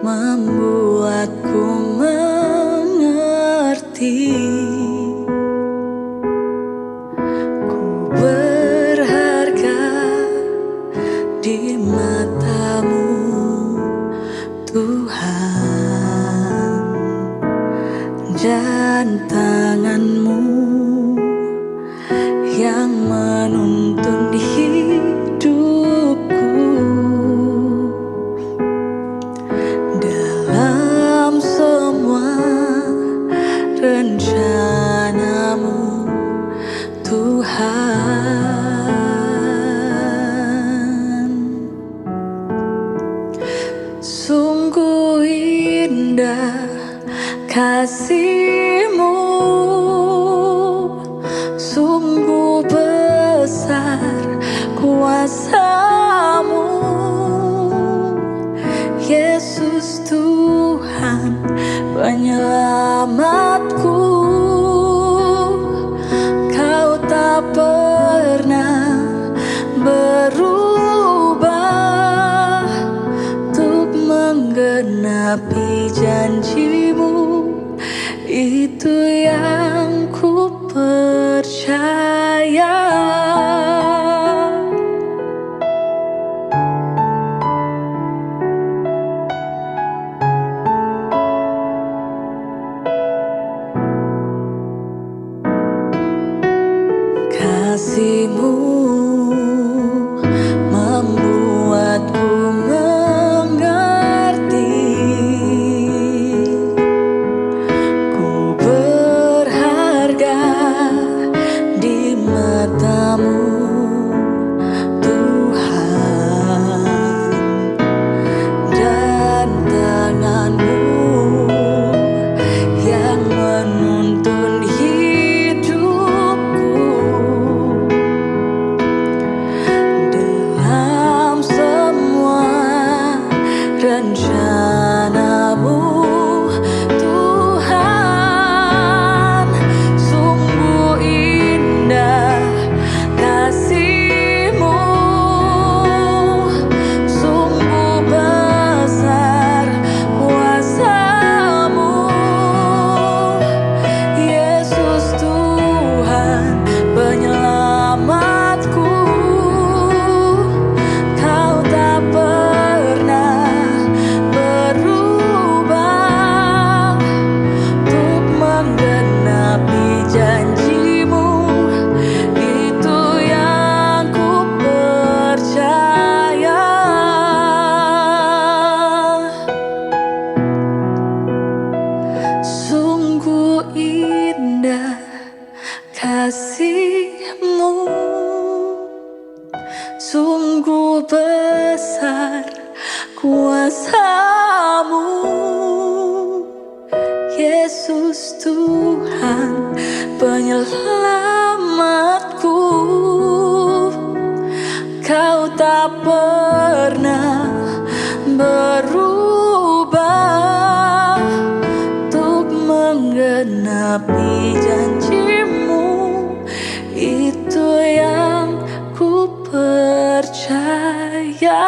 membuatku mengerti. Ku berharga di mata-Mu, Tuhan, dan tangan-Mu yang menuntun hidupku. Dalam semua rencana-Mu, Tuhan. Sungguh indah kasih-Mu, sungguh besar kuasa-Mu, Yesus Tuhan penyelamatku. Kau tak pernah berubah untuk menggenapi janji-Mu. Itu yang ku percaya. Kasih-Mu membuatku mengerti. Ku berharga di mata-Mu, Tuhan, dan tangan-Mu yang menuntun hidupku. Dalam semua rencana-Mu, Tuhan. Sungguh indah kasih-Mu, sungguh besar kuasa-Mu, Yesus Tuhan penyelamatku. Kau tak pernah berubah untuk menggenapi janji-Mu. Itu yang ku percaya. Sungguh indah kasih-Mu, sungguh besar kuasa-Mu, Yesus Tuhan penyelamatku. Kau tak pernah berubah untuk menggenapi janji-Mu. Itu yang ku percaya.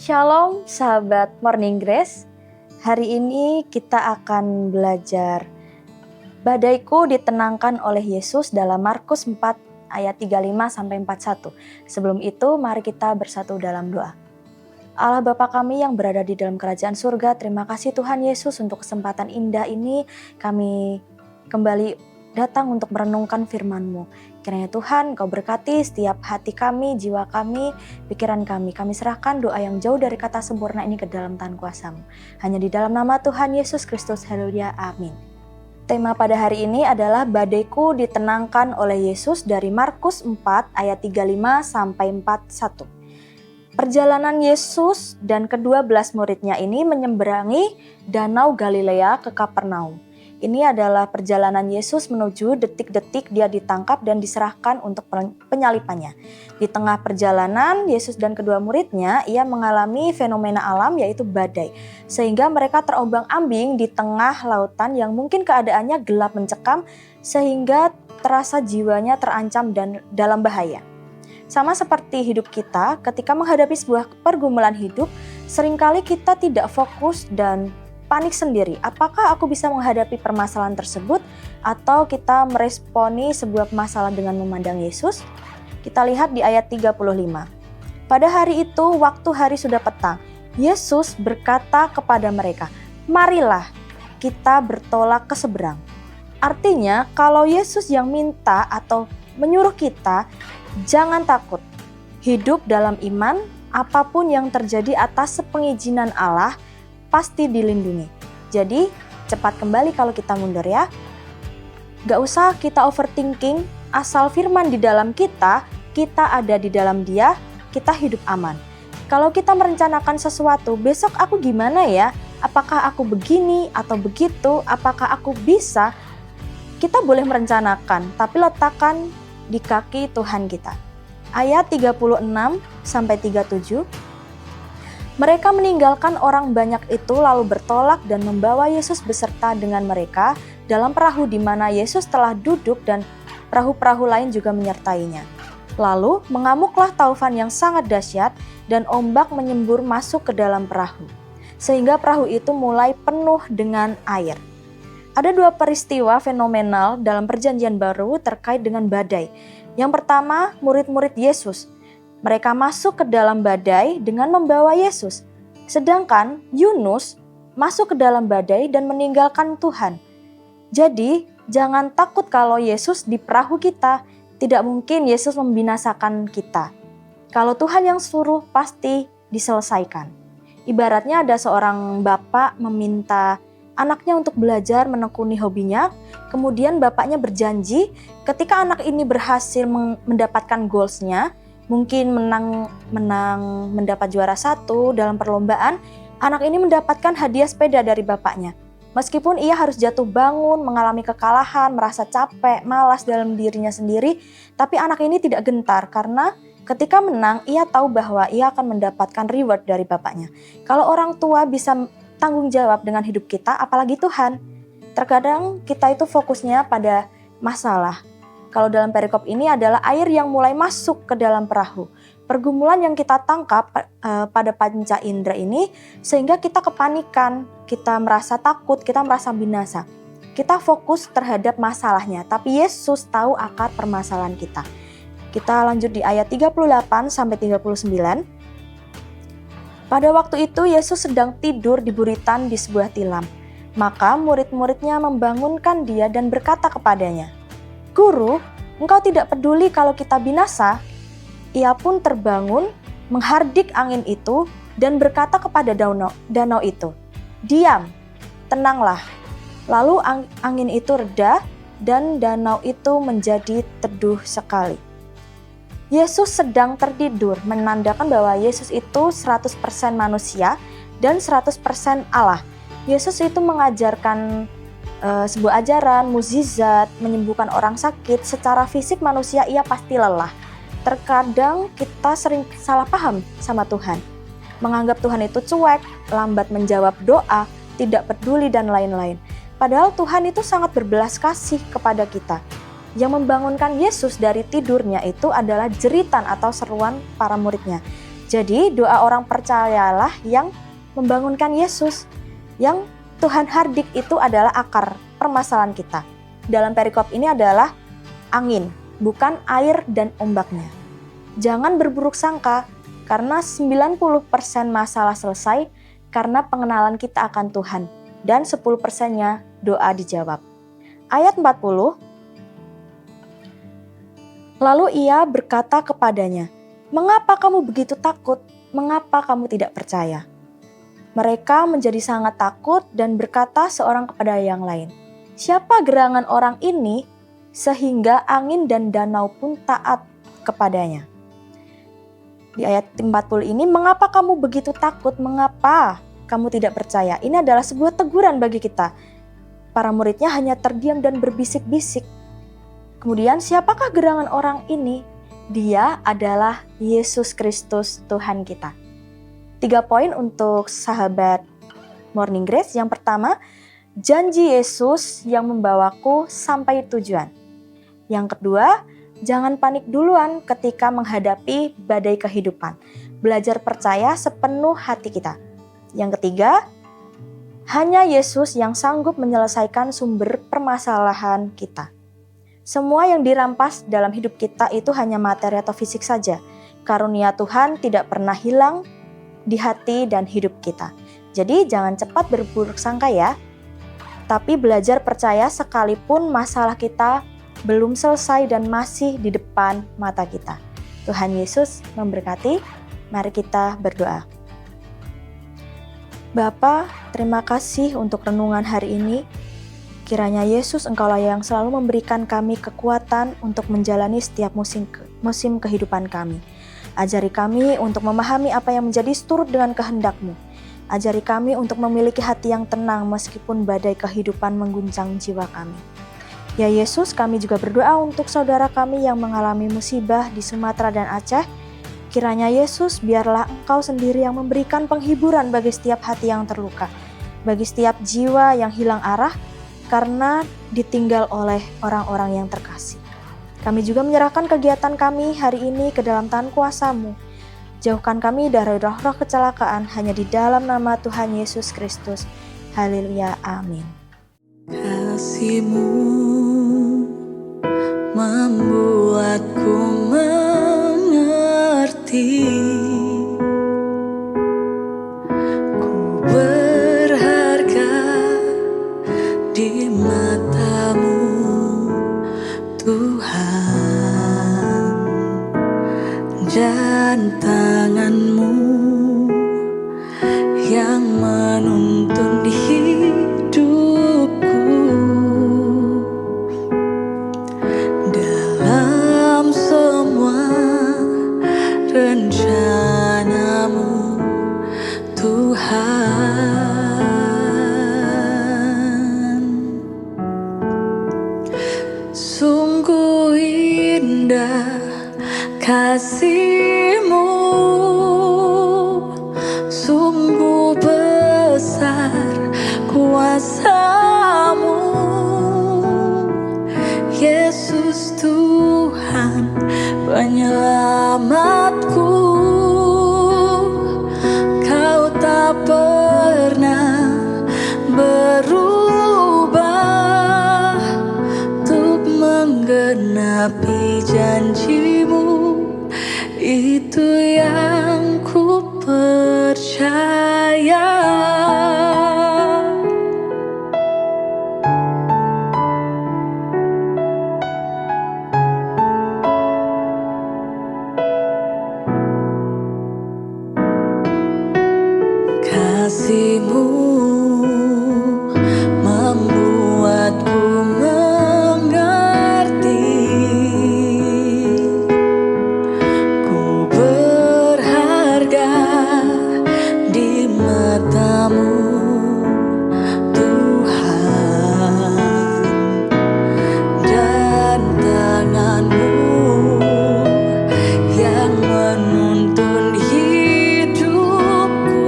Shalom sahabat Morning Grace. Hari ini kita akan belajar badaiku ditenangkan oleh Yesus dalam Markus 4 ayat 35-41. Sebelum itu mari kita bersatu dalam doa. Allah Bapa kami yang berada di dalam kerajaan surga, terima kasih Tuhan Yesus untuk kesempatan indah ini. Kami kembali datang untuk merenungkan firman-Mu. Kiranya Tuhan Kau berkati setiap hati kami, jiwa kami, pikiran kami. Kami serahkan doa yang jauh dari kata sempurna ini ke dalam tangan kuasa-Mu. Hanya di dalam nama Tuhan Yesus Kristus, haleluya, amin. Tema pada hari ini adalah badaiku ditenangkan oleh Yesus dari Markus 4 ayat 35-41. Perjalanan Yesus dan ke-12 muridnya ini menyeberangi Danau Galilea ke Kapernaum. Ini adalah perjalanan Yesus menuju detik-detik dia ditangkap dan diserahkan untuk penyalipannya. Di tengah perjalanan, Yesus dan kedua muridnya, ia mengalami fenomena alam yaitu badai. Sehingga mereka terombang-ambing di tengah lautan yang mungkin keadaannya gelap mencekam sehingga terasa jiwanya terancam dan dalam bahaya. Sama seperti hidup kita, ketika menghadapi sebuah pergumulan hidup, seringkali kita tidak fokus dan panik sendiri. Apakah aku bisa menghadapi permasalahan tersebut atau kita meresponi sebuah masalah dengan memandang Yesus? Kita lihat di ayat 35. Pada hari itu, waktu hari sudah petang, Yesus berkata kepada mereka, "Marilah kita bertolak ke seberang." Artinya, kalau Yesus yang minta atau menyuruh kita, jangan takut. Hidup dalam iman, apapun yang terjadi atas sepengizinan Allah, pasti dilindungi. Jadi, cepat kembali kalau kita mundur ya. Gak usah kita overthinking, asal firman di dalam kita ada di dalam Dia, kita hidup aman. Kalau kita merencanakan sesuatu, besok aku gimana ya? Apakah aku begini atau begitu? Apakah aku bisa? Kita boleh merencanakan, tapi letakkan di kaki Tuhan kita. Ayat 36-37. Mereka meninggalkan orang banyak itu lalu bertolak dan membawa Yesus beserta dengan mereka dalam perahu di mana Yesus telah duduk dan perahu-perahu lain juga menyertainya. Lalu mengamuklah taufan yang sangat dahsyat dan ombak menyembur masuk ke dalam perahu, sehingga perahu itu mulai penuh dengan air. Ada dua peristiwa fenomenal dalam Perjanjian Baru terkait dengan badai. Yang pertama, murid-murid Yesus. Mereka masuk ke dalam badai dengan membawa Yesus. Sedangkan Yunus masuk ke dalam badai dan meninggalkan Tuhan. Jadi, jangan takut kalau Yesus di perahu kita. Tidak mungkin Yesus membinasakan kita. Kalau Tuhan yang suruh, pasti diselesaikan. Ibaratnya ada seorang bapak meminta anaknya untuk belajar menekuni hobinya, kemudian bapaknya berjanji ketika anak ini berhasil mendapatkan goals-nya, mungkin menang mendapat juara 1 dalam perlombaan, anak ini mendapatkan hadiah sepeda dari bapaknya. Meskipun ia harus jatuh bangun, mengalami kekalahan, merasa capek, malas dalam dirinya sendiri, tapi anak ini tidak gentar karena ketika menang ia tahu bahwa ia akan mendapatkan reward dari bapaknya. Kalau orang tua bisa tanggung jawab dengan hidup kita, apalagi Tuhan. Terkadang kita itu fokusnya pada masalah. Kalau dalam perikop ini adalah air yang mulai masuk ke dalam perahu. Pergumulan yang kita tangkap pada panca indera ini sehingga kita kepanikan, kita merasa takut, kita merasa binasa. Kita fokus terhadap masalahnya, tapi Yesus tahu akar permasalahan kita. Kita lanjut di ayat 38-39. Pada waktu itu Yesus sedang tidur di buritan di sebuah tilam. Maka murid-muridnya membangunkan dia dan berkata kepadanya, "Guru, engkau tidak peduli kalau kita binasa?" Ia pun terbangun, menghardik angin itu dan berkata kepada danau itu, "Diam, tenanglah." Lalu angin itu reda dan danau itu menjadi teduh sekali. Yesus sedang tertidur, menandakan bahwa Yesus itu 100% manusia dan 100% Allah. Yesus itu mengajarkan sebuah ajaran, mukjizat, menyembuhkan orang sakit. Secara fisik manusia ia pasti lelah. Terkadang kita sering salah paham sama Tuhan. Menganggap Tuhan itu cuek, lambat menjawab doa, tidak peduli dan lain-lain. Padahal Tuhan itu sangat berbelas kasih kepada kita. Yang membangunkan Yesus dari tidurnya itu adalah jeritan atau seruan para muridnya. Jadi doa orang percayalah yang membangunkan Yesus. Yang Tuhan hardik itu adalah akar permasalahan kita. Dalam perikop ini adalah angin, bukan air dan ombaknya. Jangan berburuk sangka karena 90% masalah selesai karena pengenalan kita akan Tuhan dan 10%-nya doa dijawab. Ayat 40. Lalu ia berkata kepadanya, "Mengapa kamu begitu takut? Mengapa kamu tidak percaya?" Mereka menjadi sangat takut dan berkata seorang kepada yang lain, "Siapa gerangan orang ini sehingga angin dan danau pun taat kepadanya?" Di ayat 40 ini, "Mengapa kamu begitu takut? Mengapa kamu tidak percaya?" Ini adalah sebuah teguran bagi kita. Para muridnya hanya terdiam dan berbisik-bisik. Kemudian, siapakah gerangan orang ini? Dia adalah Yesus Kristus Tuhan kita. 3 poin untuk sahabat Morning Grace. Yang pertama, janji Yesus yang membawaku sampai tujuan. Yang kedua, jangan panik duluan ketika menghadapi badai kehidupan. Belajar percaya sepenuh hati kita. Yang ketiga, hanya Yesus yang sanggup menyelesaikan sumber permasalahan kita. Semua yang dirampas dalam hidup kita itu hanya materi atau fisik saja. Karunia Tuhan tidak pernah hilang di hati dan hidup kita. Jadi jangan cepat berburuk sangka ya. Tapi belajar percaya sekalipun masalah kita belum selesai dan masih di depan mata kita. Tuhan Yesus memberkati. Mari kita berdoa. Bapa, terima kasih untuk renungan hari ini. Kiranya Yesus, Engkaulah yang selalu memberikan kami kekuatan untuk menjalani setiap musim kehidupan kami. Ajari kami untuk memahami apa yang menjadi seturut dengan kehendak-Mu. Ajari kami untuk memiliki hati yang tenang meskipun badai kehidupan mengguncang jiwa kami. Ya Yesus, kami juga berdoa untuk saudara kami yang mengalami musibah di Sumatera dan Aceh. Kiranya Yesus, biarlah Engkau sendiri yang memberikan penghiburan bagi setiap hati yang terluka, bagi setiap jiwa yang hilang arah karena ditinggal oleh orang-orang yang terkasih. Kami juga menyerahkan kegiatan kami hari ini ke dalam tangan kuasa-Mu. Jauhkan kami dari roh-roh kecelakaan hanya di dalam nama Tuhan Yesus Kristus. Haleluya, amin. Kasih-Mu membuatku mengerti, ku berharga di mata-Mu Tuhan, dan tangan-Mu yang menuntun hidupku. Dalam semua rencana-Mu Tuhan. Sungguh indah kasih-Mu, sungguh besar kuasa-Mu, Yesus Tuhan penyelamatku. Kau tak pernah berubah untuk menggenapi janji-Mu. Itu yang ku percaya. Kasih-Mu membuatku mengerti, ku berharga di mata-Mu Tuhan, dan tangan-Mu yang menuntun hidupku.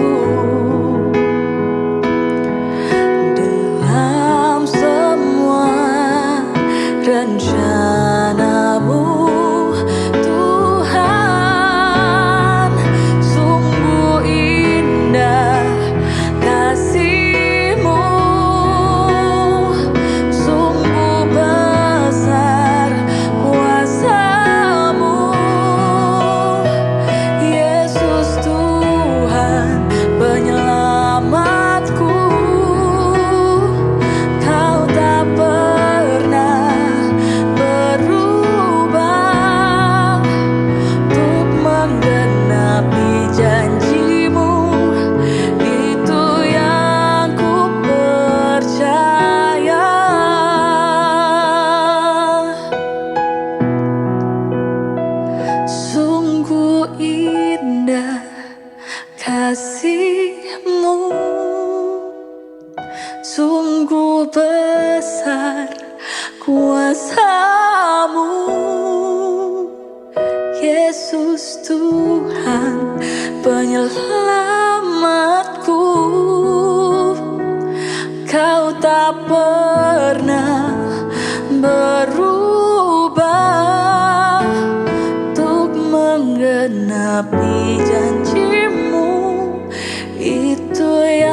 Dalam semua rencana-Mu Tuhan, sungguh indah kasih-Mu, sungguh besar kuasa-Mu, Yesus Tuhan penyelamatku. Kau tak pernah berubah untuk menggenapi janji-Mu. Itu yang ku percaya. Sungguh indah kasih-Mu, sungguh besar kuasa-Mu, Yesus Tuhan penyelamatku. Kau Kau tak pernah berubah untuk menggenapi janjimu. Itu yang